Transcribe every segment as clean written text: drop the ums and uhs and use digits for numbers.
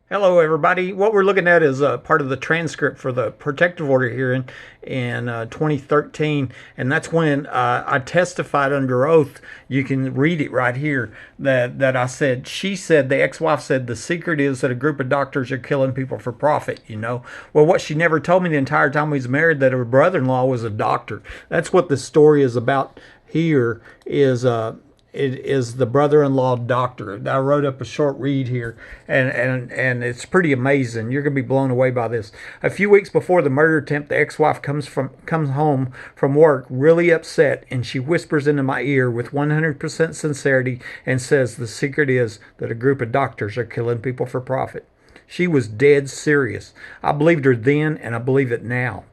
Hello, everybody. What we're looking at is part of the transcript for the protective order hearing in 2013, and that's when I testified under oath. You can read it right here. That I said, she said, the ex-wife said, the secret is that a group of doctors are killing people for profit. Well, what she never told me the entire time we was married, that her brother-in-law was a doctor. That's what the story is about. Here is it is the brother-in-law doctor. I wrote up a short read here, and it's pretty amazing. You're gonna be blown away by this. A few weeks before the murder attempt, the ex-wife comes home from work really upset, and she whispers into my ear with 100% sincerity and says the secret is that a group of doctors are killing people for profit. She was dead serious. I believed her then, and I believe it now.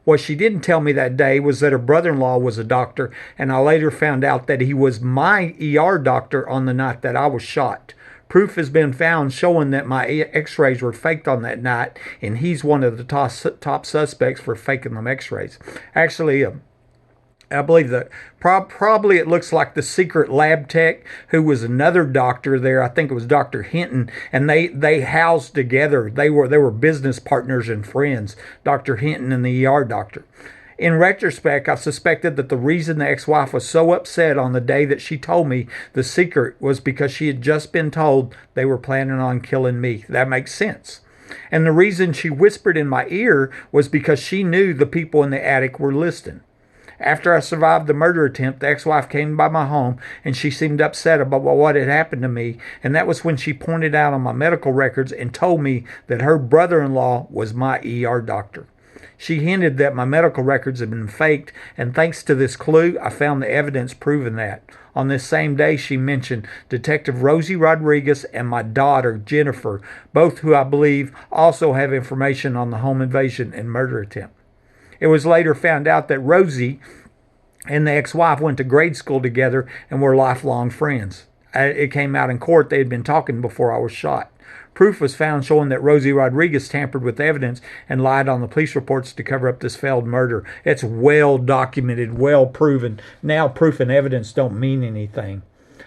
What she didn't tell me that day was that her brother-in-law was a doctor, and I later found out that he was my ER doctor on the night that I was shot. Proof has been found showing that my x-rays were faked on that night, and he's one of the top suspects for faking them x-rays. Actually, I believe that probably it looks like the secret lab tech who was another doctor there. I think it was Dr. Hinton, and they housed together. They were business partners and friends. Dr. Hinton and the ER doctor. In retrospect, I suspected that the reason the ex-wife was so upset on the day that she told me the secret was because she had just been told they were planning on killing me. That makes sense. And the reason she whispered in my ear was because she knew the people in the attic were listening. After I survived the murder attempt, the ex-wife came by my home and she seemed upset about what had happened to me. And that was when she pointed out on my medical records and told me that her brother-in-law was my ER doctor. She hinted that my medical records had been faked, and thanks to this clue, I found the evidence proving that. On this same day, she mentioned Detective Rosie Rodriguez and my daughter, Jennifer, both who I believe also have information on the home invasion and murder attempt. It was later found out that Rosie and the ex-wife went to grade school together and were lifelong friends. It came out in court they had been talking before I was shot. Proof was found showing that Rosie Rodriguez tampered with evidence and lied on the police reports to cover up this failed murder. It's well documented, well proven. Now proof and evidence don't mean anything.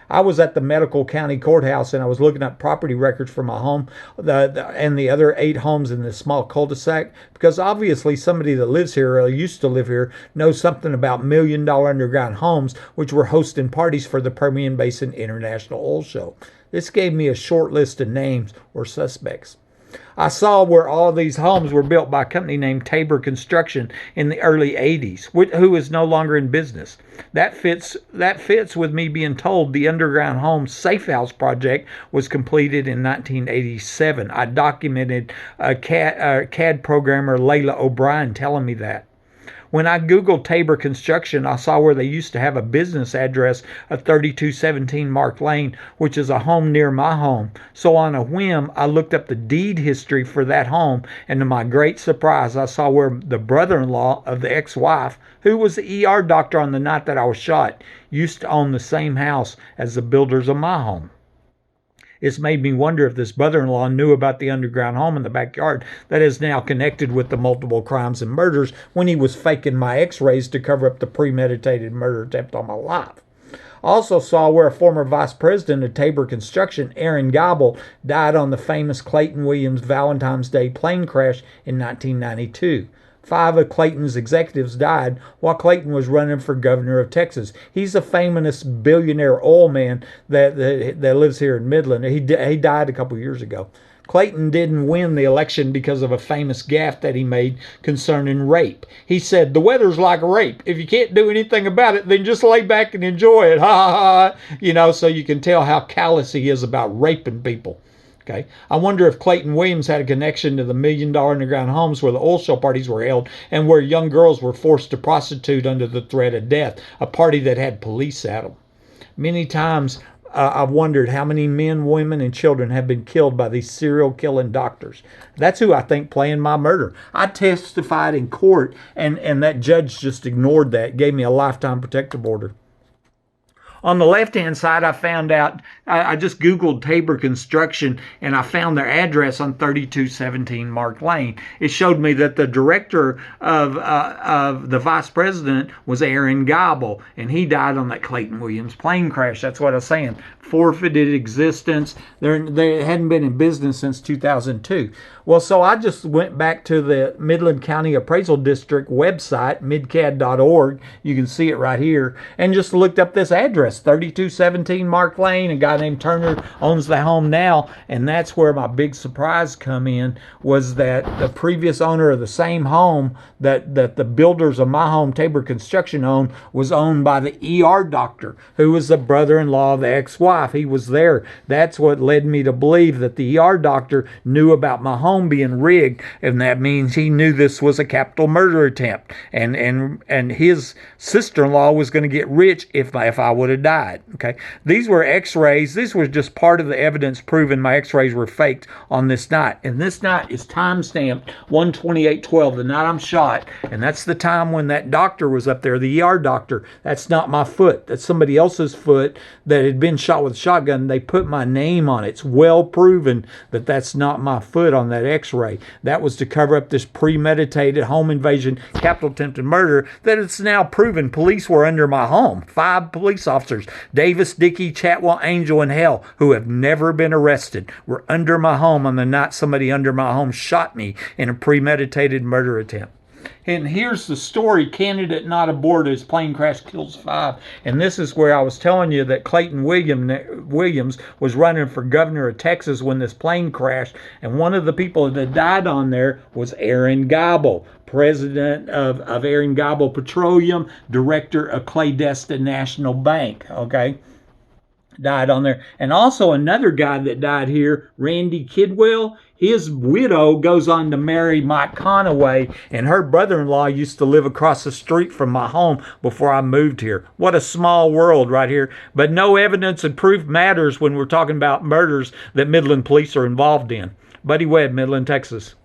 I was at the Medical County Courthouse and I was looking up property records for my home and the other 8 homes in this small cul-de-sac, because obviously somebody that lives here or used to live here knows something about $1 million underground homes which were hosting parties for the Permian Basin International Oil Show. This gave me a short list of names or suspects. I saw where all of these homes were built by a company named Tabor Construction in the early 80s, who is no longer in business. That fits with me being told the underground home safe house project was completed in 1987. I documented CAD programmer Layla O'Brien telling me that. When I Googled Tabor Construction, I saw where they used to have a business address of 3217 Mark Lane, which is a home near my home. So on a whim, I looked up the deed history for that home, and to my great surprise, I saw where the brother-in-law of the ex-wife, who was the ER doctor on the night that I was shot, used to own the same house as the builders of my home. It's made me wonder if this brother-in-law knew about the underground home in the backyard that is now connected with the multiple crimes and murders when he was faking my x-rays to cover up the premeditated murder attempt on my life. I also saw where a former vice president of Tabor Construction, Aaron Geibel, died on the famous Clayton Williams Valentine's Day plane crash in 1992. 5 of Clayton's executives died while Clayton was running for governor of Texas. He's a famous billionaire oil man that lives here in Midland. He died a couple years ago. Clayton didn't win the election because of a famous gaffe that he made concerning rape. He said, the weather's like rape. If you can't do anything about it, then just lay back and enjoy it. Ha ha ha. So you can tell how callous he is about raping people. Okay. I wonder if Clayton Williams had a connection to the $1 million underground homes where the oil show parties were held and where young girls were forced to prostitute under the threat of death, a party that had police at them. Many times I've wondered how many men, women, and children have been killed by these serial killing doctors. That's who I think planned my murder. I testified in court, and that judge just ignored that, gave me a lifetime protective order. On the left-hand side, I found out, I just Googled Tabor Construction, and I found their address on 3217 Mark Lane. It showed me that the director of the vice president was Aaron Geibel, and he died on that Clayton Williams plane crash. That's what I was saying. Forfeited existence. They hadn't been in business since 2002. Well, so I just went back to the Midland County Appraisal District website, midcad.org. You can see it right here. And just looked up this address, 3217 Mark Lane. A guy named Turner owns the home now. And that's where my big surprise come in, was that the previous owner of the same home that the builders of my home, Tabor Construction, owned, was owned by the ER doctor, who was the brother-in-law of the ex-wife. He was there. That's what led me to believe that the ER doctor knew about my home being rigged, and that means he knew this was a capital murder attempt, and his sister-in-law was going to get rich if I would have died. Okay, these were x-rays. This was just part of the evidence proving my x-rays were faked on this night, and this night is time-stamped 1/28/12, the night I'm shot, and that's the time when that doctor was up there, the ER doctor. That's not my foot. That's somebody else's foot that had been shot with a shotgun. They put my name on it. It's well proven that that's not my foot on that x-ray. That was to cover up this premeditated home invasion, capital attempted murder that it's now proven police were under my home. 5 police officers, Davis, Dickey, Chatwell, Angel, and Hell, who have never been arrested, were under my home on the night somebody under my home shot me in a premeditated murder attempt. And here's the story: candidate not aborted as plane crash kills 5. And this is where I was telling you that Clayton Williams was running for governor of Texas when this plane crashed. And one of the people that died on there was Aaron Geibel, president of Aaron Geibel Petroleum, director of Clandestine National Bank. Okay, died on there. And also another guy that died here, Randy Kidwell. His widow goes on to marry Mike Conaway, and her brother-in-law used to live across the street from my home before I moved here. What a small world right here. But no evidence and proof matters when we're talking about murders that Midland police are involved in. Buddy Webb, Midland, Texas.